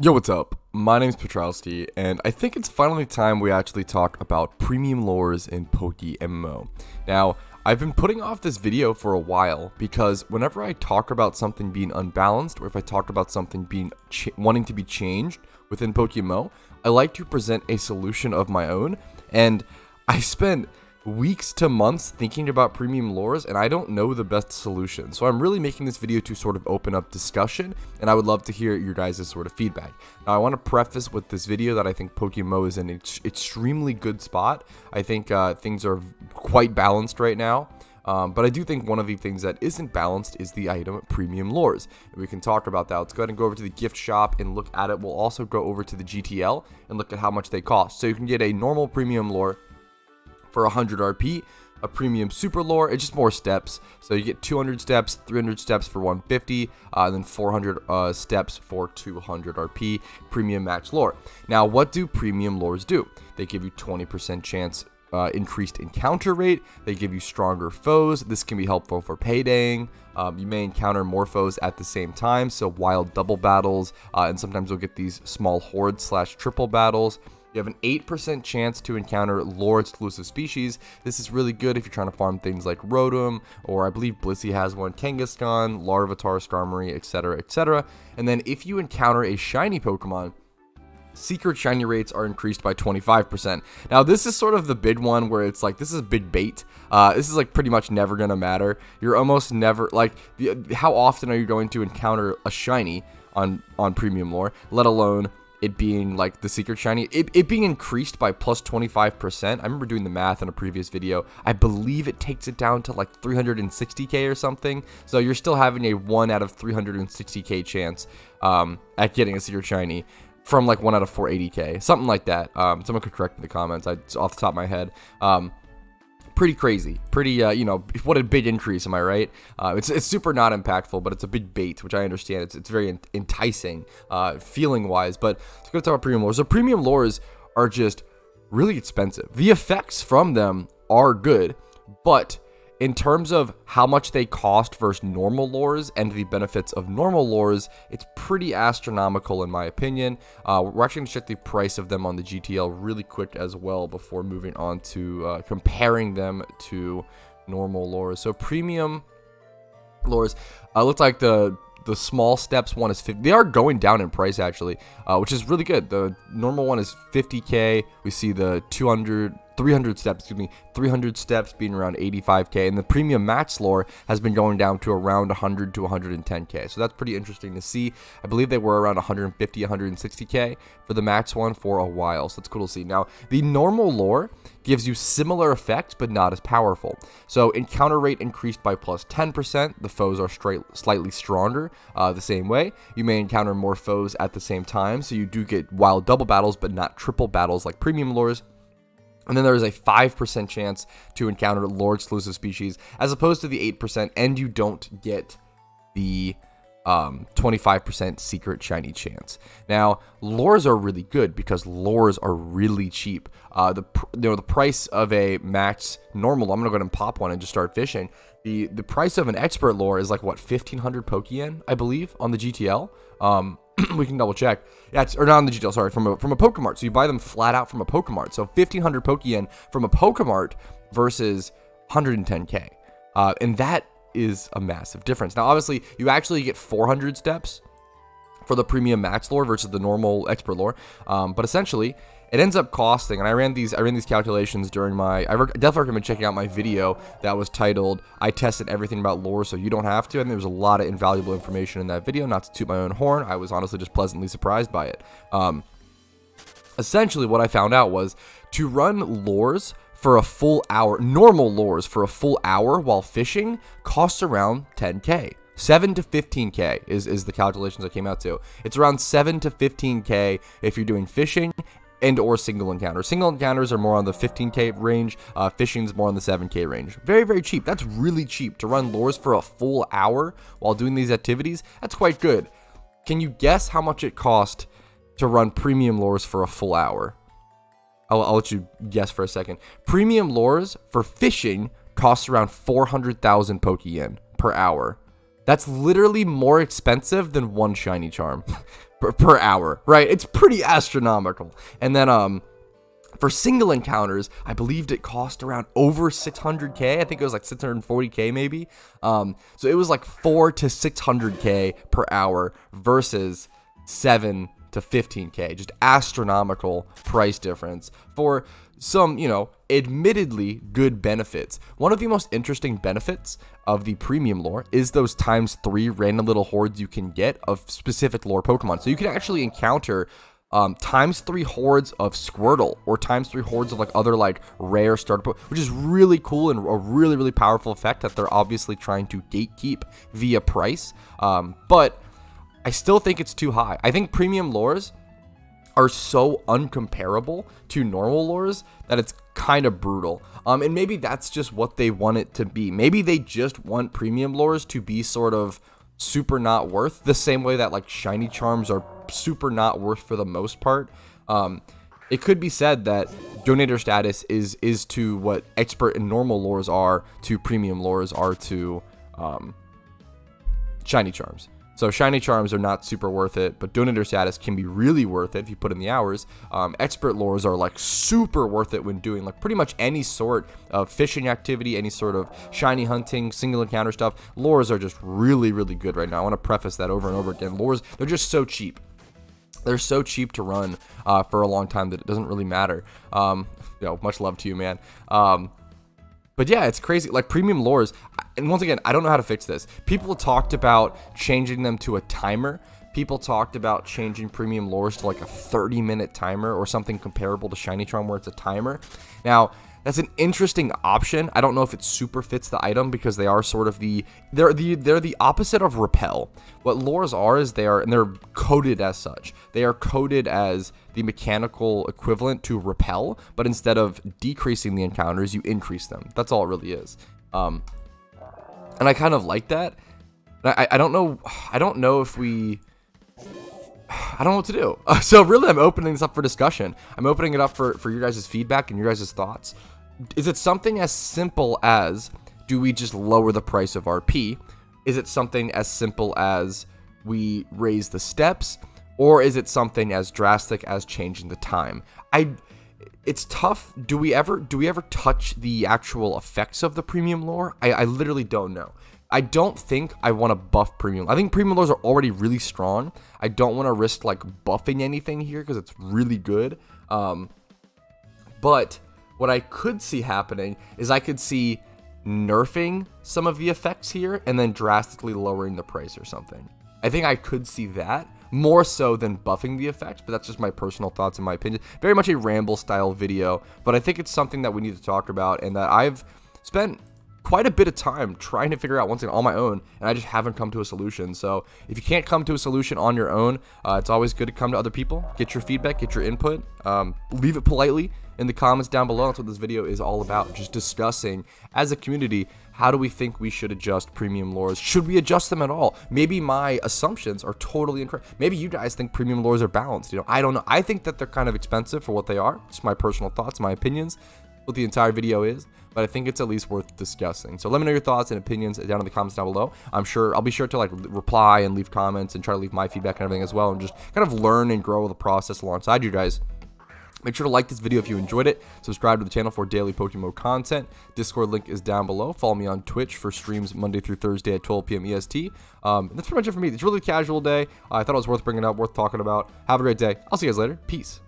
Yo, what's up? My name's Patrouski, and I think it's finally time we actually talk about premium lures in PokeMMO. Now, I've been putting off this video for a while because whenever I talk about something being unbalanced, or if I talk about something being wanting to be changed within PokeMMO, I like to present a solution of my own, and I spent weeks to months thinking about premium lures, and I don't know the best solution. So I'm really making this video to sort of open up discussion, and I would love to hear your guys' sort of feedback. Now, I want to preface with this video that I think PokeMMO is in an extremely good spot. I think things are quite balanced right now. But I do think one of the things that isn't balanced is the item premium lures. And we can talk about that. Let's go ahead and go over to the gift shop and look at it. We'll also go over to the GTL and look at how much they cost. So you can get a normal premium lure for 100 RP, a premium super lore. It's just more steps, so you get 200 steps, 300 steps for 150, and then 400 steps for 200 RP premium match lore. Now, what do premium lures do? They give you 20% chance increased encounter rate. They give you stronger foes. This can be helpful for paydaying. You may encounter more foes at the same time, so wild double battles, and sometimes you'll get these small horde / triple battles. You have an 8% chance to encounter lore-exclusive species. This is really good if you're trying to farm things like Rotom, or I believe Blissey has one, Kangaskhan, Larvitar, Skarmory, etc., etc. And then if you encounter a shiny Pokemon, secret shiny rates are increased by 25%. Now, this is sort of the big one where it's like, this is a big bait. This is like pretty much never going to matter. You're almost never, like, how often are you going to encounter a shiny on premium lore, let alone it being like the secret shiny, it being increased by plus 25%. I remember doing the math in a previous video. I believe it takes it down to like 360k or something. So you're still having a 1 out of 360k chance at getting a secret shiny from like 1 out of 480k, something like that. Someone could correct me in the comments. It's off the top of my head. Pretty crazy, pretty, you know, what a big increase, am I right? It's super not impactful, but it's a big bait, which I understand. It's very enticing, feeling-wise, but let's go talk about premium lures. So premium lures are just really expensive. The effects from them are good, but in terms of how much they cost versus normal lures and the benefits of normal lures, it's pretty astronomical in my opinion. We're actually going to check the price of them on the GTL really quick as well before moving on to comparing them to normal lures. So premium lures, looks like the small steps one is 50. They are going down in price actually, which is really good. The normal one is 50k. We see the 300 steps being around 85k, and the premium match lore has been going down to around 100 to 110k. So that's pretty interesting to see. I believe they were around 150, 160k for the match one for a while, so that's cool to see. Now, the normal lore gives you similar effects, but not as powerful. So encounter rate increased by plus 10%. The foes are slightly stronger the same way. You may encounter more foes at the same time, so you do get wild double battles, but not triple battles like premium lures. And then there is a 5% chance to encounter lore-exclusive species, as opposed to the 8%, and you don't get the 25% secret shiny chance. Now, lures are really good because lures are really cheap. The price of a max normal, I'm gonna go ahead and pop one and just start fishing. The price of an expert lure is like what, 1,500 Pokeyen, I believe, on the GTL. We can double check. Yeah, or not on the GTL, sorry, from a PokeMart. So you buy them flat out from a PokeMart. So 1,500 Pokeyen from a PokeMart versus 110k, and that is a massive difference. Now, obviously, you actually get 400 steps for the premium max lore versus the normal expert lore, but essentially it ends up costing, and I ran these calculations during my, I definitely recommend checking out my video that was titled, I tested everything about lore so you don't have to, and there was a lot of invaluable information in that video. Not to toot my own horn, I was honestly just pleasantly surprised by it. Essentially what I found out was to run lures for a full hour, normal lures for a full hour while fishing costs around 10k. 7 to 15k is the calculations I came out to. It's around 7 to 15k if you're doing fishing and or single encounters. Single encounters are more on the 15k range. Fishing's more on the 7k range. Very, very cheap. That's really cheap to run lures for a full hour while doing these activities. That's quite good. Can you guess how much it cost to run premium lures for a full hour? I'll let you guess for a second. Premium lures for fishing costs around 400,000 Pokeyen per hour. That's literally more expensive than one shiny charm. per hour, right? It's pretty astronomical. And then for single encounters, I believed it cost around over 600k. I think it was like 640k maybe. So it was like 4 to 600k per hour versus 7 to 15k. Just astronomical price difference for some, admittedly good benefits. One of the most interesting benefits of the premium lore is those ×3 random little hordes you can get of specific lore Pokemon. So you can actually encounter ×3 hordes of Squirtle or ×3 hordes of like other like rare starter, which is really cool and a really, really powerful effect that they're obviously trying to gatekeep via price. But I still think it's too high. I think premium lores are so uncomparable to normal lores that it's kind of brutal. And maybe that's just what they want it to be. Maybe they just want premium lores to be sort of super not worth, the same way that like shiny charms are super not worth for the most part. It could be said that donator status is to what expert and normal lores are to premium lores are to shiny charms. So shiny charms are not super worth it, but donator status can be really worth it if you put in the hours. Expert lures are like super worth it when doing like pretty much any sort of fishing activity, any sort of shiny hunting, single encounter stuff. Lures are just really, really good right now. I want to preface that over and over again. Lures, they're just so cheap. They're so cheap to run for a long time that it doesn't really matter. Much love to you, man. But yeah, it's crazy. Like premium lures, and once again, I don't know how to fix this. People talked about changing them to a timer. People talked about changing premium lures to like a 30-minute timer or something comparable to Shiny Charm where it's a timer. Now, that's an interesting option. I don't know if it super fits the item because they are sort of they're the opposite of repel. What lures are is they're coded as such. They are coded as the mechanical equivalent to repel, but instead of decreasing the encounters, you increase them. That's all it really is. And I kind of like that. I don't know if we. I don't know what to do. So really, I'm opening this up for discussion. I'm opening it up for your guys' feedback and your guys' thoughts. Is it something as simple as, do we just lower the price of RP? Is it something as simple as we raise the steps? Or is it something as drastic as changing the time? It's tough. Do we ever touch the actual effects of the premium lore? I literally don't know. I don't think I want to buff premium. I think premium lures are already really strong. I don't want to risk like buffing anything here because it's really good. But what I could see happening is I could see nerfing some of the effects here and then drastically lowering the price or something. I think I could see that more so than buffing the effects, but that's just my personal thoughts and my opinion. Very much a ramble style video, but I think it's something that we need to talk about and that I've spent quite a bit of time trying to figure out once again on my own, and I just haven't come to a solution. So if you can't come to a solution on your own, it's always good to come to other people, get your feedback, get your input, leave it politely in the comments down below. That's what this video is all about, just discussing as a community, how do we think we should adjust premium lures? Should we adjust them at all? Maybe my assumptions are totally incorrect. Maybe you guys think premium lures are balanced. I don't know. I think that they're kind of expensive for what they are. Just my personal thoughts, my opinions, what the entire video is, but I think it's at least worth discussing. So let me know your thoughts and opinions down in the comments down below. I'll be sure to like reply and leave comments and try to leave my feedback and everything as well, and just kind of learn and grow the process alongside you guys. Make sure to like this video if you enjoyed it. Subscribe to the channel for daily PokeMMO content. Discord link is down below. Follow me on Twitch for streams Monday through Thursday at 12 p.m. EST. That's pretty much it for me. It's a really casual day. I thought it was worth bringing up, worth talking about. Have a great day. I'll see you guys later. Peace.